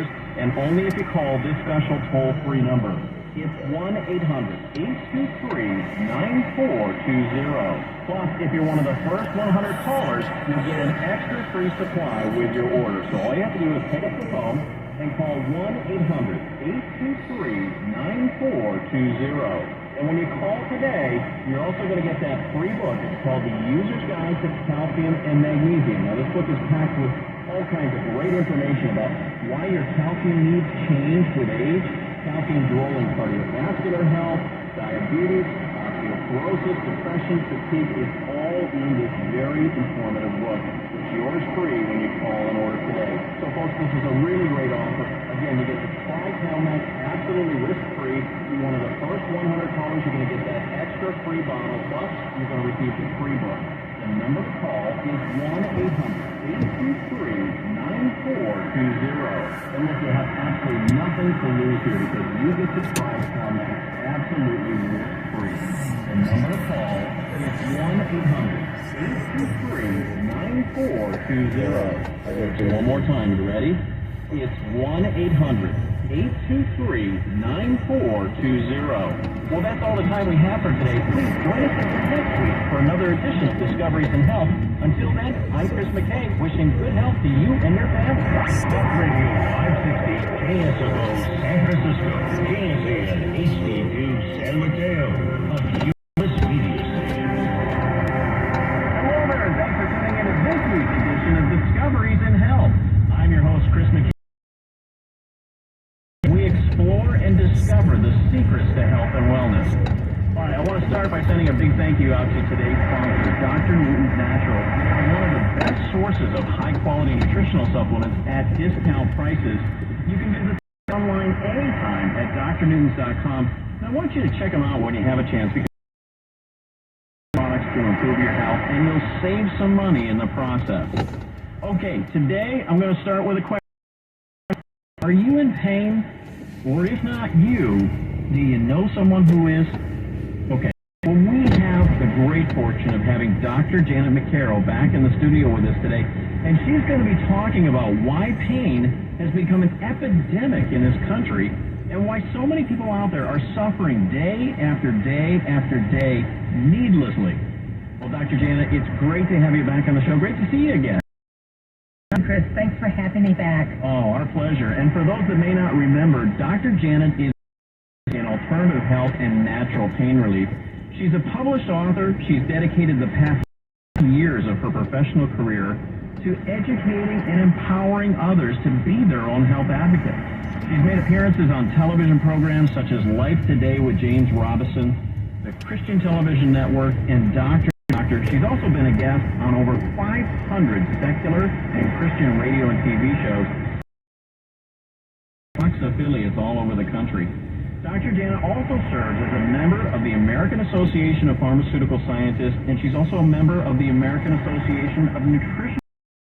and only if you call this special toll-free number. It's 1-800-823-9420. Plus, if you're one of the first 100 callers, you'll get an extra free supply with your order. So all you have to do is pick up the phone and call 1-800-823-9420. And when you call today, you're also going to get that free book. It's called The User's Guide to Calcium and Magnesium. Now, this book is packed with all kinds of great information about why your calcium needs change with age, calcium's role in cardiovascular health, diabetes, osteoporosis, depression, fatigue. It's all in this very informative book. It's yours free when you call and order today. So, folks, this is a really great offer. Again, you get to try CalMax absolutely risk-free. You're one of the first 100 callers. You're going to get that extra free bottle, plus you're going to receive the free book. The number to call is 1-800-823-9420. And look, you have absolutely nothing to lose here because you get to try CalMax absolutely risk-free. The number to call is 1-800-823-9420. I'll go to one more time. You ready? It's 1-800-823-9420. Well, that's all the time we have for today. Please join us again next week for another edition of Discoveries in Health. Until then, I'm Chris McKay, wishing good health to you and your family. Step Radio 560 KSOO San Francisco, KSAN HD2 San Mateo, a U.S. media station. Hello there, and thanks for tuning in to this week's edition of Discoveries in Health. I'm your host, Chris McKay. We explore and discover the secrets to health and wellness. All right, I want to start by sending a big thank you out to today's sponsor, Dr. Newton's Natural. One of the best sources of high-quality nutritional supplements at discount prices. You can visit online anytime at drnewtons.com. And I want you to check them out when you have a chance because products to improve your health, and you'll save some money in the process. Okay, today I'm going to start with a question. Are you in pain? Or if not you, do you know someone who is? Okay. Well, we have the great fortune of having Dr. Janet McCarroll back in the studio with us today, and she's going to be talking about why pain has become an epidemic in this country and why so many people out there are suffering day after day after day needlessly. Well, Dr. Janet, it's great to have you back on the show. Great to see you again. Chris, thanks for having me back. Oh, our pleasure. And for those that may not remember, Dr. Janet is in alternative health and natural pain relief. She's a published author. She's dedicated the past years of her professional career to educating and empowering others to be their own health advocates. She's made appearances on television programs such as Life Today with James Robison, the Christian Television Network, and Dr. She's also been a guest on over 500 secular and Christian radio and TV shows. Fox affiliates all over the country. Dr. Janet also serves as a member of the American Association of Pharmaceutical Scientists, and she's also a member of the American Association of Nutrition.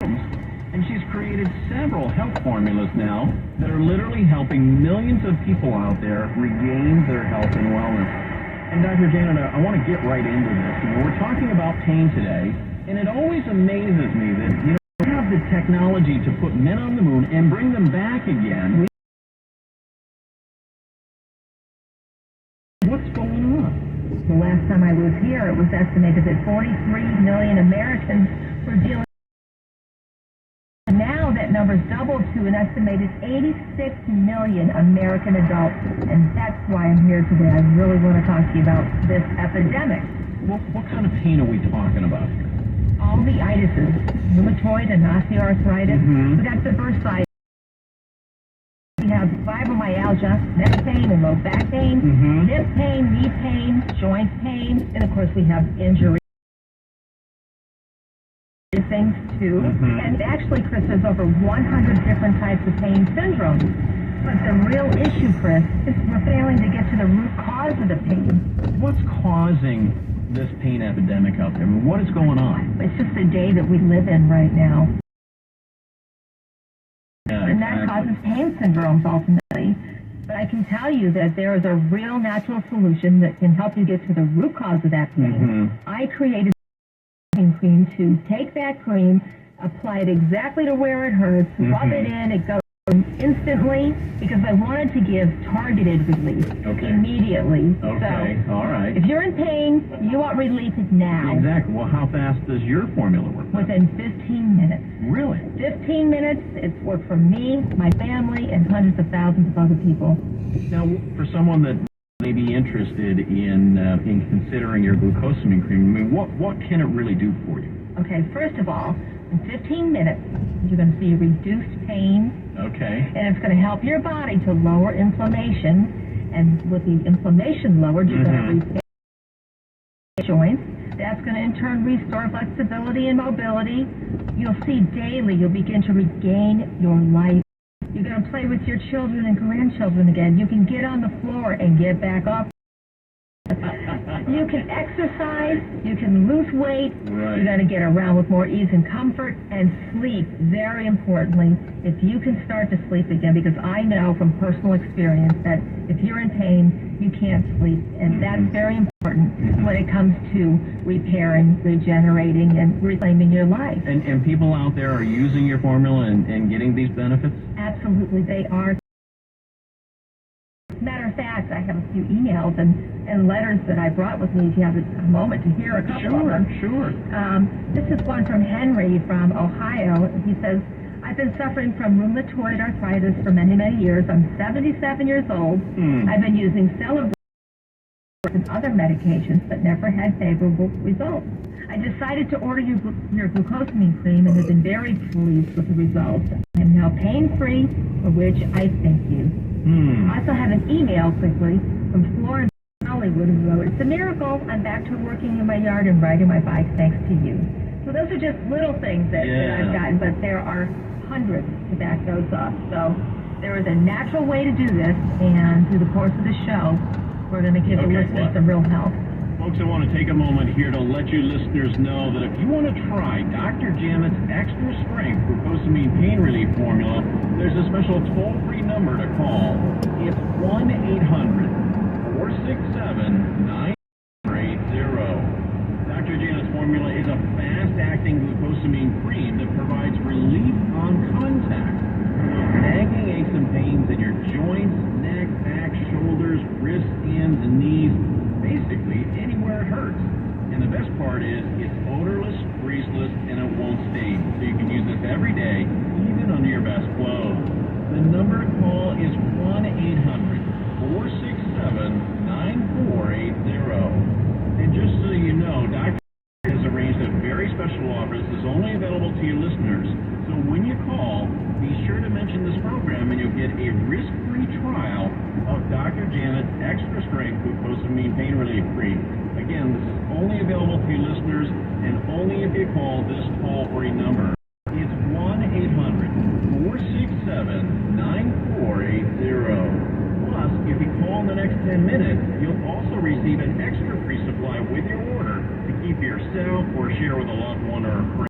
And she's created several health formulas now that are literally helping millions of people out there regain their health and wellness. And Dr. Janet, I want to get right into this. We're talking about pain today, and it always amazes me that, we have the technology to put men on the moon and bring them back again. What's going on? The last time I was here, it was estimated that 43 million Americans were dealing. Now that number's doubled to an estimated 86 million American adults, and that's why I'm here today. I really want to talk to you about this epidemic. What kind of pain are we talking about here? All the itises, rheumatoid and osteoarthritis. Mm-hmm. That's the first side. We have fibromyalgia, neck pain and low back pain, hip pain, knee pain, joint pain, and of course we have injury things too. And actually, Chris, there's over 100 different types of pain syndromes. But the real issue, Chris, is we're failing to get to the root cause of the pain. What's causing this pain epidemic out there? I mean, what is going on? It's just the day that we live in right now. Yeah, and that causes pain syndromes ultimately. But I can tell you that there is a real natural solution that can help you get to the root cause of that pain. I created cream to take that cream, apply it exactly to where it hurts, rub it in, it goes instantly because I wanted to give targeted relief immediately. Okay, So, all right. if you're in pain, you want relief now. Exactly. Well, how fast does your formula work? Within 15 minutes. Really? 15 minutes, it's worked for me, my family, and hundreds of thousands of other people. Now, for someone that may be interested in considering your glucosamine cream, I mean, what can it really do for you? Okay, first of all, in 15 minutes, you're going to see reduced pain. Okay. And it's going to help your body to lower inflammation. And with the inflammation lowered, you're going to repair joints. That's going to in turn restore flexibility and mobility. You'll see daily, you'll begin to regain your life. You're going to play with your children and grandchildren again. You can get on the floor and get back up. You can exercise, you can lose weight, Right. You're going to get around with more ease and comfort, and sleep, very importantly, if you can start to sleep again, because I know from personal experience that if you're in pain, you can't sleep, and that's very important when it comes to repairing, regenerating, and reclaiming your life. And people out there are using your formula and getting these benefits? Absolutely, they are. Matter of fact, I have a few emails and letters that I brought with me if you have a moment to hear a couple of them. Sure. This is one from Henry from Ohio. He says, I've been suffering from rheumatoid arthritis for many, many years. I'm 77 years old. I've been using Celebrate and other medications, but never had favorable results. I decided to order your glucosamine cream and have been very pleased with the results. I am now pain-free, for which I thank you. I also have an email quickly from Florence Hollywood who wrote, it's a miracle. I'm back to working in my yard and riding my bike thanks to you. So those are just little things that I've gotten, but there are hundreds to back those up. So there is a natural way to do this, and through the course of the show, we're going to give the listeners some real help. Folks, I want to take a moment here to let you listeners know that if you want to try Dr. Janet's Extra Strength Glucosamine Pain Relief Formula, there's a special toll-free number to call. It's 1-800-467-9480. Dr. Janet's formula is a fast-acting glucosamine cream that provides relief on contact. Nagging aches and pains in your joints, neck, back, shoulders, wrists, hands, and knees, basically anywhere it hurts. And the best part is it's odorless, greaseless, and it won't stain. So you can use this every day, even under your best clothes. The number to call is 1-800-467-9480. And just so you know, Dr. has arranged a very special offer. This is only available to your listeners. So when you call, be sure to mention this program and you'll get a risk-free trial of Dr. Janet's Extra Strength Glucosamine Pain Relief Cream. Again, this is only available to you listeners and only if you call this toll-free number. It's 1-800-467-9480. Plus, if you call in the next 10 minutes, you'll also receive an extra free supply with your order to keep yourself or share with a loved one or a friend.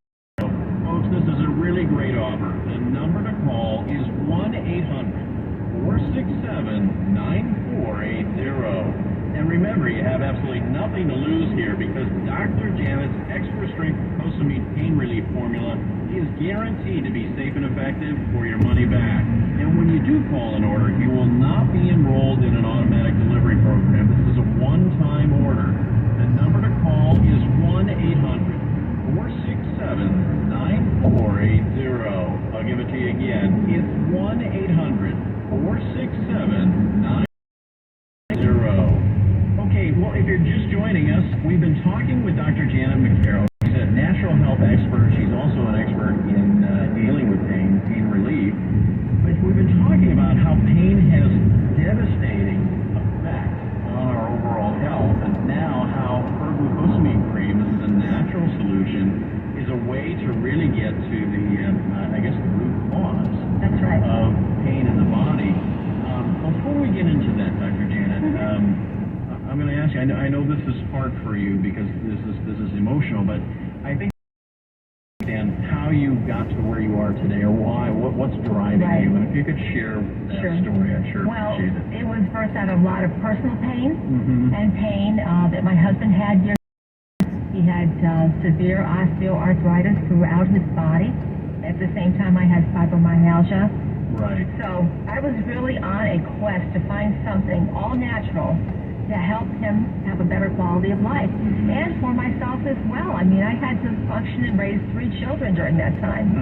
Folks, this is a really great offer. The number to call is 1-800-467-9480. And remember, you have absolutely nothing to lose here because Dr. Janet's Extra Strength Glucosamine Pain Relief Formula is guaranteed to be safe and effective for your money back. And when you do call an order, you will not be enrolled in an automatic delivery program. This is a one-time order. The number to call is 1-800-467-9480. I'll give it to you again. It's 1-800-467-9480. Okay, well, if you're just joining us, we've been talking with Dr. Janet McCarroll. She's a natural health expert. She's also an expert in dealing with pain relief. But we've been talking about how pain has devastating effect on our overall health, and now how her glucosamine cream, this is a natural solution, is a way to really get to the, the root cause of pain in the body. Before we get into that, Dr. Janet, I'm going to ask you. I know this is hard for you because this is emotional, but I think understand how you got to where you are today, or why, what's driving you, and if you could share that story, I'd sure appreciate it. Well, it was first out of a lot of personal pain and pain that my husband had years ago. He had severe osteoarthritis throughout his body. At the same time, I had fibromyalgia, Right. So I was really on a quest to find something all natural to help him have a better quality of life, and for myself as well. I mean, I had to function and raise 3 children during that time.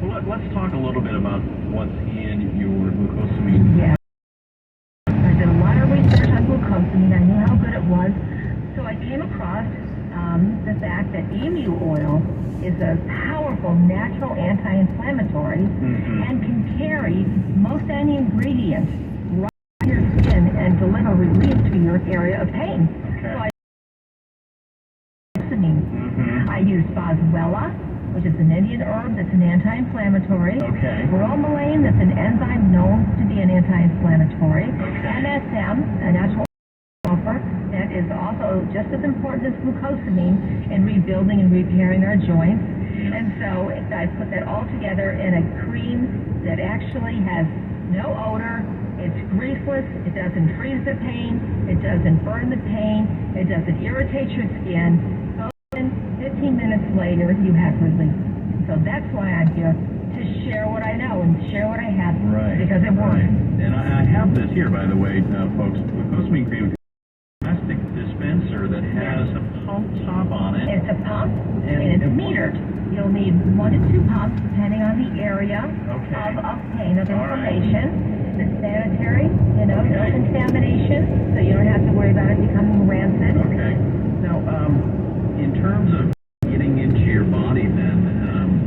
Well, let's talk a little bit about what's in your glucosamine. Yeah. I did a lot of research on glucosamine. I knew how good it was. So I came across the fact that emu oil is a powerful natural anti-inflammatory and can carry most any ingredient right to your skin and deliver relief to your area of pain. Okay. So I use boswellia, which is an Indian herb that's an anti-inflammatory. Okay. Bromelain, that's an enzyme known to be an anti-inflammatory. Okay. MSM, a natural sulfur, that is also just as important as glucosamine in rebuilding and repairing our joints. And so I put that all together in a cream that actually has no odor. It's greaseless. It doesn't freeze the pain. It doesn't burn the pain. It doesn't irritate your skin. So 15 minutes later, you have relief. So that's why I'm here, to share what I know and share what I have, because it works. And I have this here, by the way, folks. Glucosamine cream, plastic dispenser that has a pump top on it. It's a pump, and it's metered. You'll need 1 to 2 pumps, depending on the area of pain, of inflammation. It's sanitary, no contamination, so you don't have to worry about it becoming rancid. Okay. Now, in terms of getting into your body, then,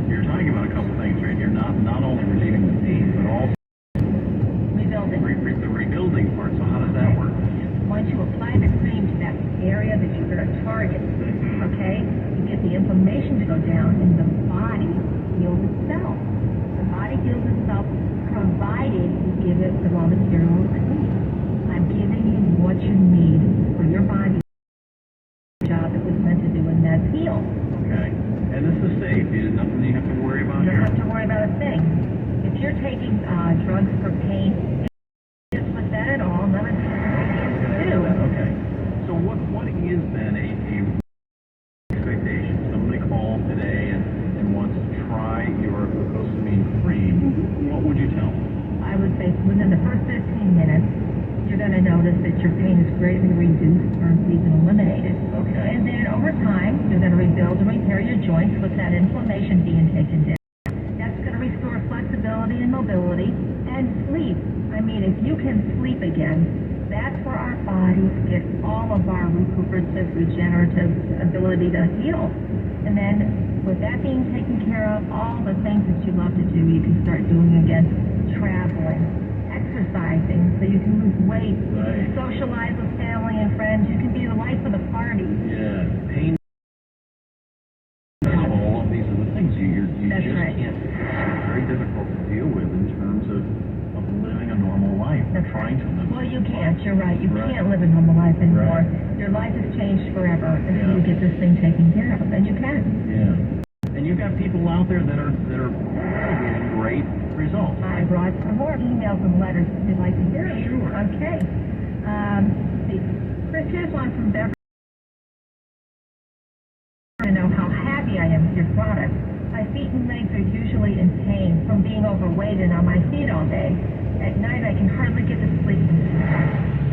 you're talking about a couple things right here. Not only relieving the pain, but also rebuilding. the rebuilding part. So how does that work? Once you apply the cream to that area that you're going to target, okay, you get the inflammation to go down, and the body heals itself. The body heals itself, provided you give it the raw materials it needs. I'm giving you what you need for your body. Job it was meant to do, and that's heal. Okay. And this is safe. There's nothing you have to worry about You here. don't have to worry about a thing. If you're taking drugs for pain, just with that at all, none of this to do. Okay. So what is then a expectation? Somebody calls today and wants to try your glucosamine cream. What would you tell them? I would say within the first 15 minutes, you're going to notice that your pain is greatly reduced or even eliminated. Okay. And then over time, you're going to rebuild and repair your joints with that inflammation being taken down. That's going to restore flexibility and mobility and sleep. I mean, if you can sleep again, that's where our bodies get all of our recuperative, regenerative ability to heal. And then with that being taken care of, all the things that you love to do, you can start doing again. Traveling, exercising, so you can lose weight, socialize with family and friends. You can be the life of the party. Yeah. Pain. All of these are the things you That's just right. can't. It's very difficult to deal with in terms of living a normal life. That's trying to live. Well, you can't. You're right. You can't live a normal life anymore. Your life has changed forever until you get this thing taken care of, and you can. Yeah. And you've got people out there that are getting great results. I brought some more emails and letters if you'd like to hear it. Sure. Okay. Chris, here's one from Beverly. I know how happy I am with your product. My feet and legs are usually in pain from being overweight and on my feet all day. At night, I can hardly get to sleep.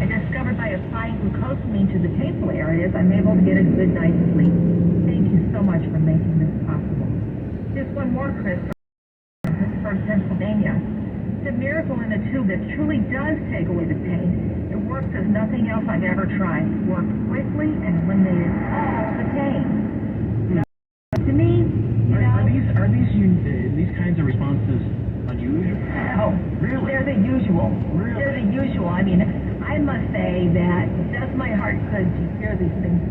I discovered by applying glucosamine to the painful areas, I'm able to get a good night's sleep. Thank you so much for making this possible. Just one more, Chris, from Pennsylvania. It's a miracle in a tube that truly does take away the pain. It works as nothing else I've ever tried. It worked quickly and eliminated all the pain. To me, are these kinds of responses unusual? No, Really? they're the usual. Really? They're the usual. I mean, I must say that it does my heart good to hear these things,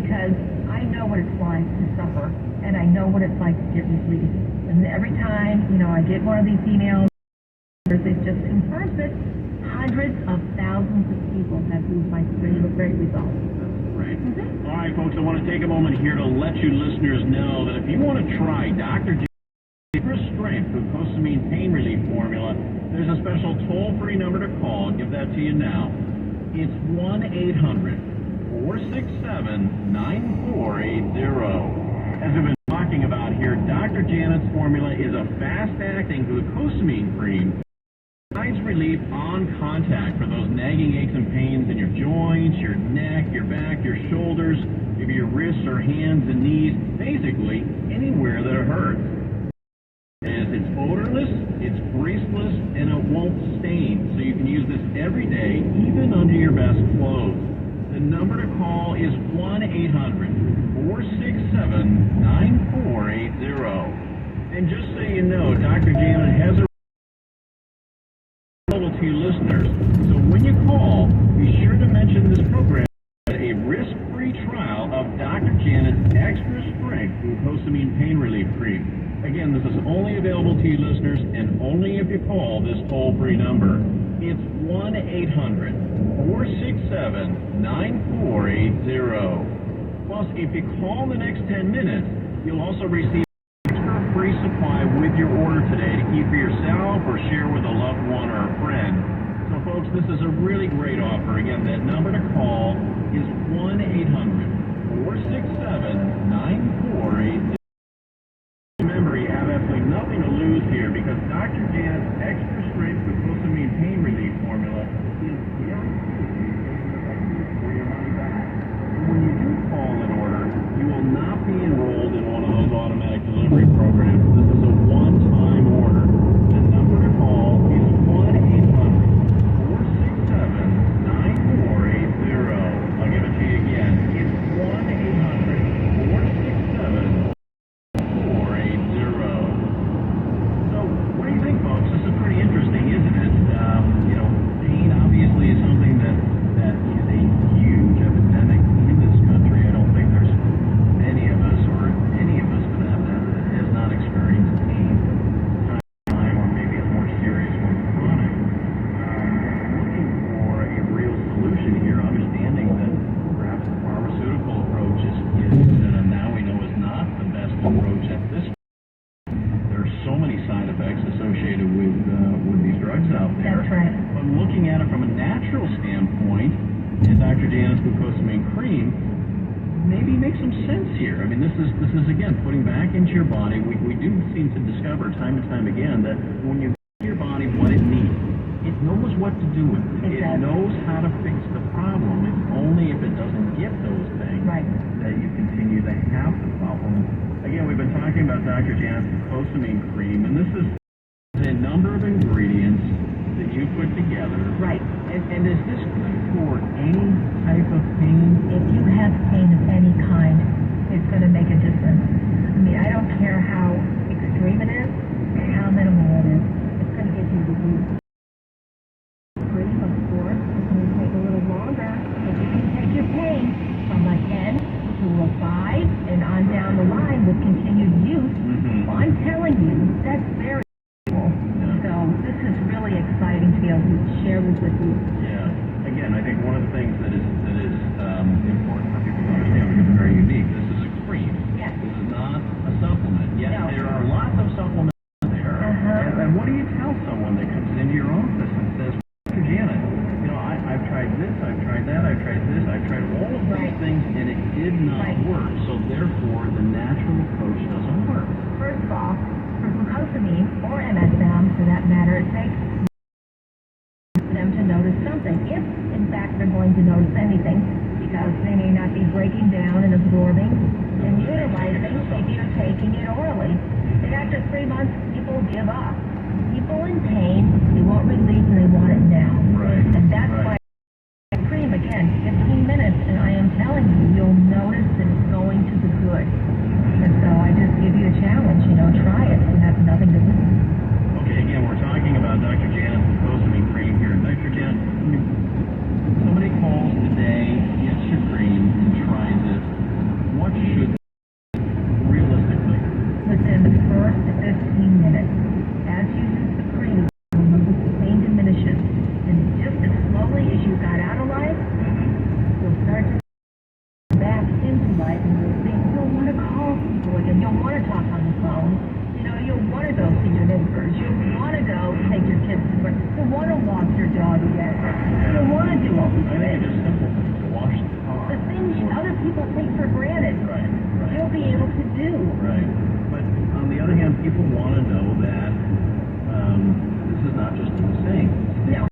because I know what it's like to suffer, and I know what it's like to get relief. And every time, I get one of these emails, it just confirms it. Hundreds of thousands of people have used my cream with great results. Right. All right, folks, I want to take a moment here to let you listeners know that if you want to try Dr. J for strength glucosamine pain relief formula, there's a special toll-free number to call. I'll give that to you now. It's 1-800-467-9480. As we've been talking about here, Dr. Janet's formula is a fast-acting glucosamine cream relief on contact for those nagging aches and pains in your joints, your neck, your back, your shoulders, maybe your wrists or hands and knees, basically anywhere that it hurts. As it's odorless, it's greaseless, and it won't stain, so you can use this every day, even under your best clothes. The number to call is 1-800-467-9480. And just so you know, Dr. Janet has a available to you listeners. So when you call, be sure to mention this program a risk-free trial of Dr. Janet's extra strength glucosamine pain relief cream. Again, this is only available to you listeners and only if you call this toll-free number. It's 1-800-467-9480. Plus, if you call in the next 10 minutes, you'll also receive extra free supply with your order today to keep for yourself or share with a loved one or a friend. So, folks, this is a really great offer. Again, that number to call is 1-800-467-9480. Remember, you have absolutely nothing to lose here because Dr. Janet's extra strength glucosamine pain relief formula is guaranteed for your money back. When you do call an order, you will not be enrolled in one of those automatic delivery programs. This is a one-time order. The number to call is 1-800-467-9480. I'll give it to you again. It's 1-800-467-9480. So, what do you think, folks? This is pretty interesting, isn't it? Pain obviously is something that is a huge epidemic in this country. I don't think there's many of us, or any of us for that matter, that has not experienced pain time, or maybe it's more serious, more chronic. Looking for a real solution here, understanding that perhaps the pharmaceutical approach is now we know is not the best approach at this point. There are so many side effects associated with these drugs out there. That's right. But looking at it from a natural standpoint, and Dr. Janet's glucosamine cream maybe makes some sense here. I mean, this is again putting back into your body. We do seem to discover time and time again that when you give your body what it needs, it knows what to do with it. It knows how to fix the problem. It's only if it doesn't get those things that you continue to have the problem. Again, we've been talking about Dr. Janet's glucosamine cream, and this is a number of ingredients that you put together. Right. And is this good for any type of pain? If you have pain of any kind, it's going to make a difference. I mean, I don't care how extreme it is or how minimal it is. It's going to give you relief. Cream, of course, it's going to take a little longer, but you can take your pain from a 10 to a 5 and on down the line with continued use. Well, I'm telling you, that's very cool. So this is really exciting to be able to share this with you. Yeah. Again, I think one of the things that is important for people to understand, because it's very unique, this is a cream. Yes. This is not a supplement. Yes, No. there are lots of supplements out there. And what do you tell someone that comes into your office and says, Dr. Janet, I've tried this, I've tried that, I've tried this, I've tried all of these things, and it did not work. So therefore, the natural approach doesn't work. First of all, for glucosamine, or MSM for that matter, it takes for them to notice something. If, in fact, they're going to notice anything, because they may not be breaking down and absorbing and utilizing if you're taking it orally. And after 3 months, people give up. People in pain, they want relief and they want it now. Right. And that's why cream, again, 15 minutes, and I am telling you, you'll notice that it's going to the good. And so I just give you a challenge, try it. You have nothing to lose. Okay, again, we're talking about Dr. Janet's glucosamine cream here. Dr. Janet, somebody calls today, gets your cream, and tries it. What should realistically? Within the first 15 minutes, as you use the cream, the pain diminishes. And just as slowly as you got out of life, you'll start to back into life, and you'll want to call people again. You'll want to talk on the phone. You'll want to go see your neighbors. You'll want to go take your kids to work. You'll want to walk your dog again. You'll want to do all these I think things. it's just simple to wash the car. The things other people take for granted, Right. you'll be able to do. Right. But on the other hand, people want to know that